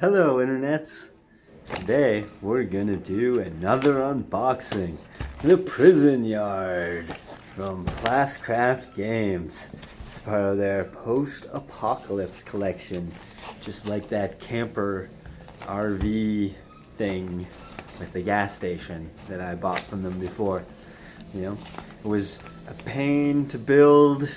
Hello internets! Today we're gonna do another unboxing. The Prison Yard from Plast Craft Games. It's part of their post-apocalypse collection. Just like that camper RV thing with the gas station that I bought from them before. You know, it was a pain to build,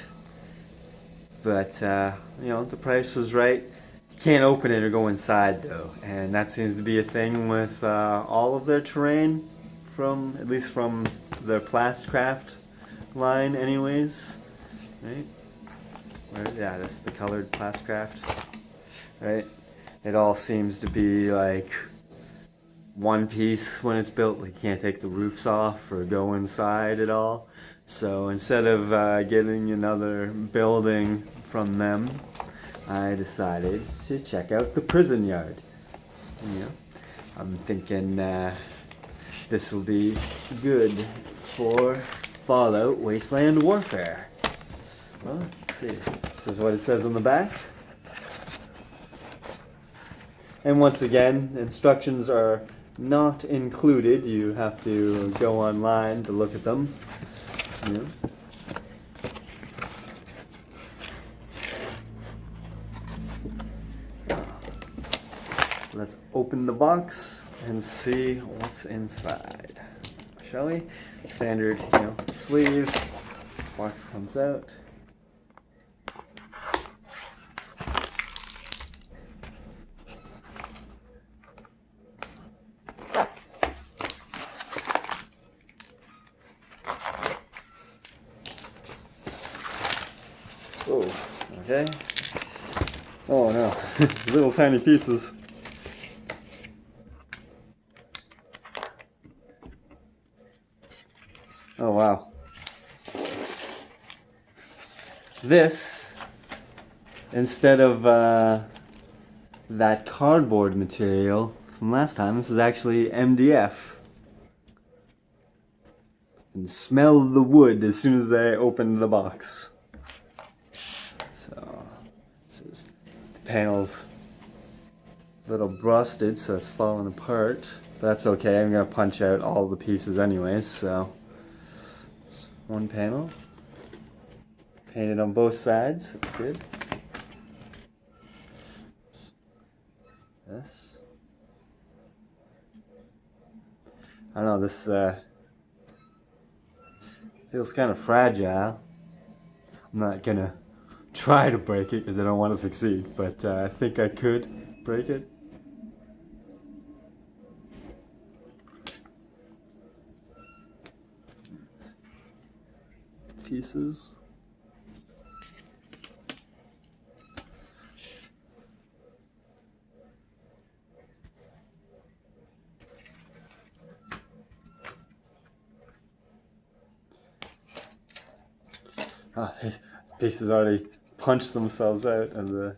but you know, the price was right. You can't open it or go inside though, and that seems to be a thing with all of their terrain, at least from their Plast Craft line anyways, right? Yeah, that's the colored Plast Craft, right? It all seems to be like one piece when it's built. Like you can't take the roofs off or go inside at all. So instead of getting another building from them, I decided to check out the Prison Yard. You know, I'm thinking this will be good for Fallout Wasteland Warfare. Well, let's see. This is what it says on the back. And once again, instructions are not included. You have to go online to look at them. You know. Let's open the box and see what's inside, shall we? Standard, you know, sleeve. Box comes out. Oh, okay. Oh no, little tiny pieces. Oh wow. This, instead of that cardboard material from last time, this is actually MDF. And smell the wood as soon as I opened the box. So the panel's a little rusted, so it's falling apart. But that's okay, I'm gonna punch out all the pieces anyways, so. One panel, painted on both sides, that's good. This, I don't know, this feels kind of fragile. I'm not gonna try to break it because I don't want to succeed, but I think I could break it. Pieces. Ah, these pieces already punched themselves out of the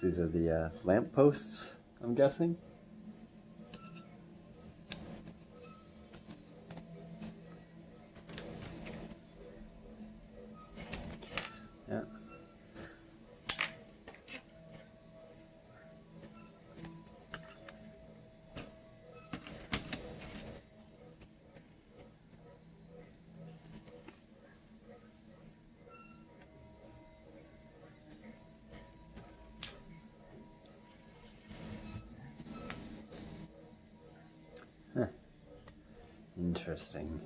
These are the lamp posts, I'm guessing. Yeah. Huh. Interesting.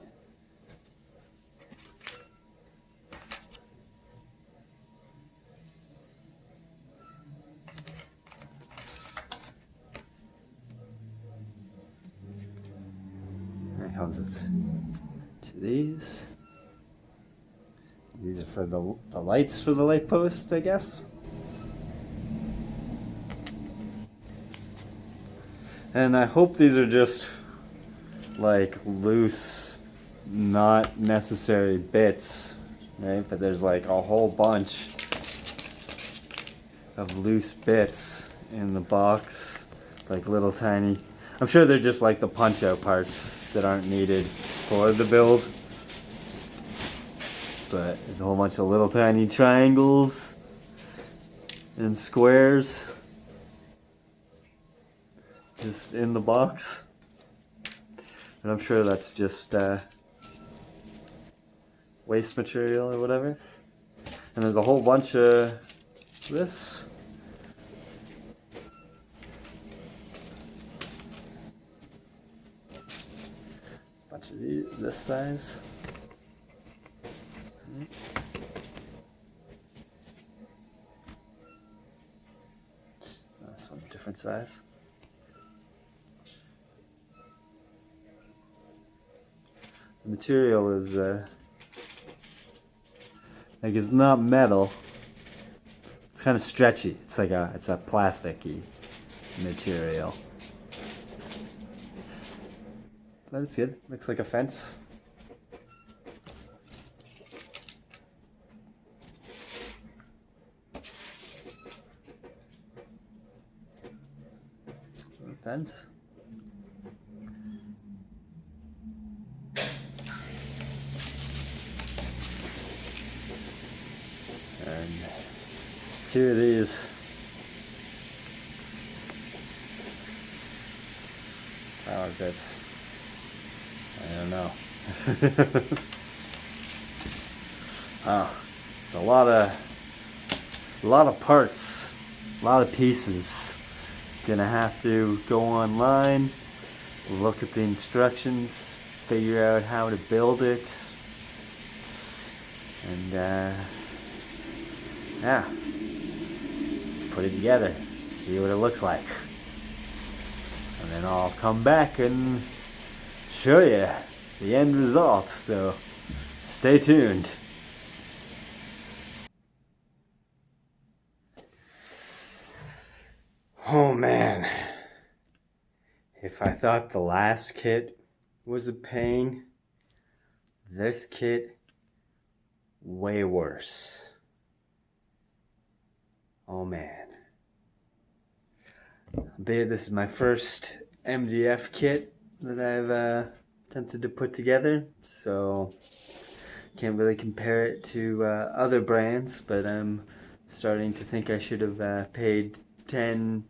It comes to these. These are for the lights for the light post, I guess. And I hope these are just like loose, not necessary bits, right? But there's like a whole bunch of loose bits in the box, like little tiny. I'm sure they're just like the punch out parts that aren't needed for the build. but there's a whole bunch of little tiny triangles and squares just in the box. And I'm sure that's just waste material or whatever. And there's a whole bunch of this. Bunch of these, this size. This one's different size. The material is like, it's not metal. It's kind of stretchy. It's like it's a plasticky material. But it's good. Looks like a fence. Fence. And two of these flower bits. I don't know. Oh, it's a lot of parts, a lot of pieces. Gonna have to go online, look at the instructions, figure out how to build it, and yeah, put it together, see what it looks like, and then I'll come back and show you the end result. So stay tuned. Oh man, if I thought the last kit was a pain, this kit, way worse. Oh man. This is my first MDF kit that I've attempted to put together, so can't really compare it to other brands, but I'm starting to think I should have paid 10-15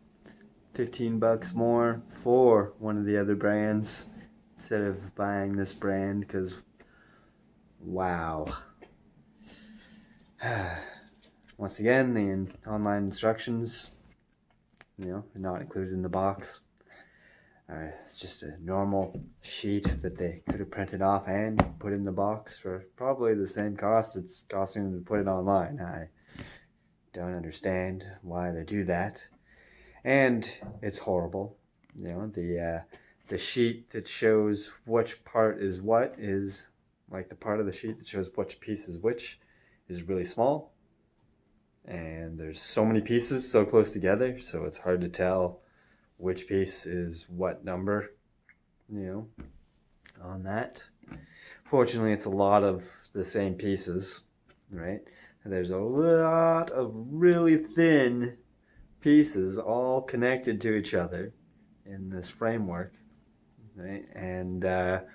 bucks more for one of the other brands instead of buying this brand, because wow. Once again, the online instructions, they're not included in the box. It's just a normal sheet that they could have printed off and put in the box for probably the same cost it's costing them to put it online. I don't understand why they do that. And it's horrible. The sheet that shows which part is what is, like, the part of the sheet that shows which piece is which is really small. And there's so many pieces so close together, so it's hard to tell which piece is what number, on that. Fortunately, it's a lot of the same pieces, right? And there's a lot of really thin pieces all connected to each other in this framework, right? And the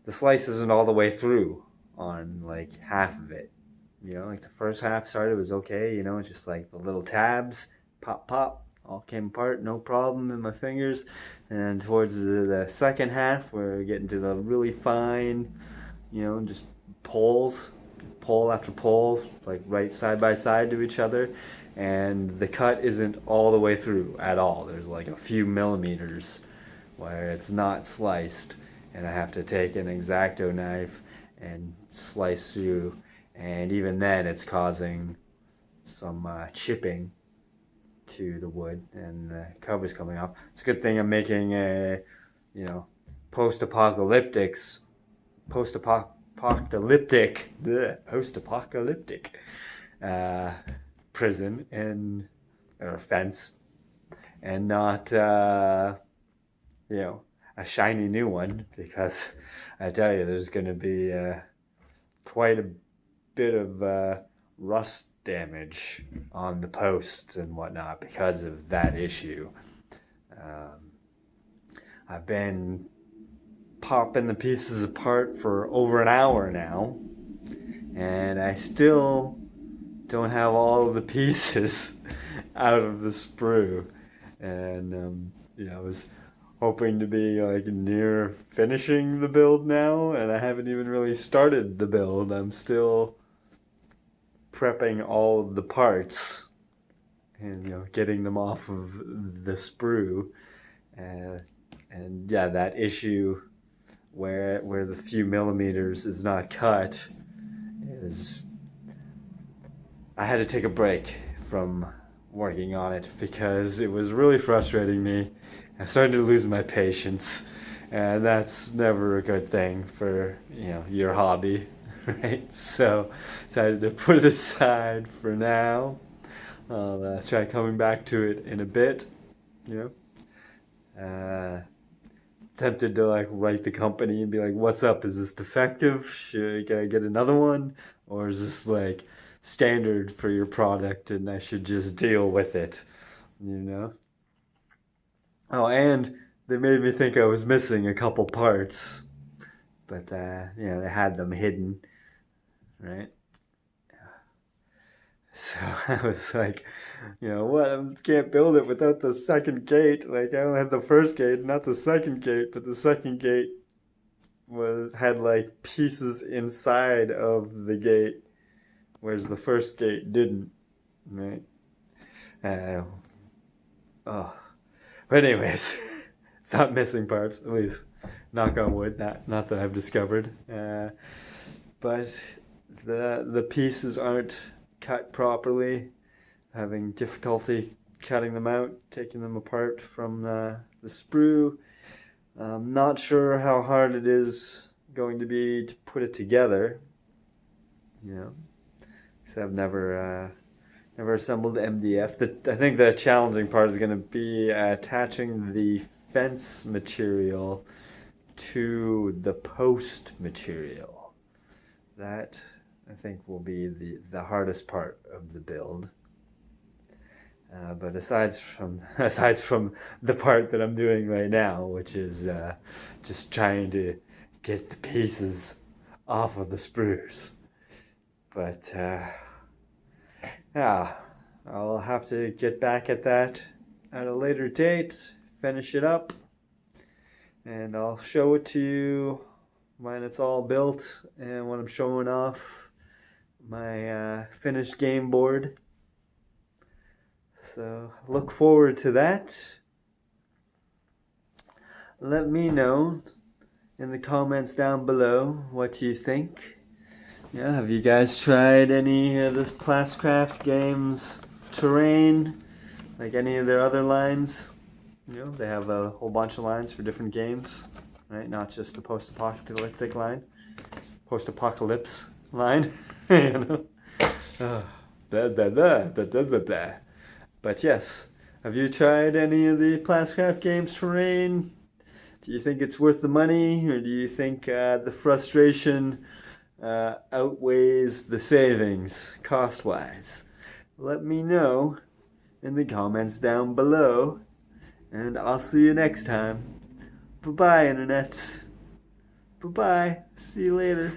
slice isn't all the way through on like half of it. Like the first half started was okay, it's just like the little tabs, pop, pop, all came apart, no problem in my fingers. And towards the second half, we're getting to the really fine, just pole after pole, like right side by side to each other. And the cut isn't all the way through at all. There's like a few millimeters where it's not sliced, and I have to take an X-Acto knife and slice through. And even then, it's causing some chipping to the wood, and the cover's coming off. It's a good thing I'm making a, post-apocalyptic prison or fence, and not a shiny new one, because I tell you, there's going to be quite a bit of rust damage on the posts and whatnot because of that issue. I've been popping the pieces apart for over an hour now, and I still don't have all of the pieces out of the sprue. And I was hoping to be like near finishing the build now, and I haven't even really started the build. I'm still prepping all the parts and getting them off of the sprue. And yeah, that issue where the few millimeters is not cut is, I had to take a break from working on it because it was really frustrating me. I started to lose my patience, and that's never a good thing for your hobby, right? So decided to put it aside for now. I'll try coming back to it in a bit. Tempted to like write the company and be like, "What's up? Is this defective? Can I get another one, or is this like standard for your product and I should just deal with it?" Oh, and they made me think I was missing a couple parts, but they had them hidden, right? So I was like, what? I can't build it without the second gate. Like, I only had the first gate, not the second gate, but the second gate had like pieces inside of the gate, whereas the first gate didn't, right? Oh, but anyways, it's not missing parts, at least knock on wood. Not that I've discovered, but the pieces aren't cut properly. Having difficulty cutting them out, taking them apart from the sprue. I'm not sure how hard it is going to be to put it together. Because I've never assembled MDF. I think the challenging part is going to be attaching the fence material to the post material. That, I think, will be the hardest part of the build. But aside from the part that I'm doing right now, which is just trying to get the pieces off of the sprues. But yeah, I'll have to get back at that at a later date, finish it up, and I'll show it to you when it's all built and when I'm showing off my finished game board. So look forward to that. Let me know in the comments down below what you think. Have you guys tried any of this Plast Craft Games terrain? Like any of their other lines? They have a whole bunch of lines for different games, right? Not just the post-apocalyptic line. Post-apocalypse line. Blah, blah, blah, blah, blah, blah, blah. But yes, have you tried any of the Plast Craft Games terrain? Do you think it's worth the money, or do you think the frustration outweighs the savings cost-wise? Let me know in the comments down below, and I'll see you next time. Bye-bye, Internet. Bye-bye. See you later.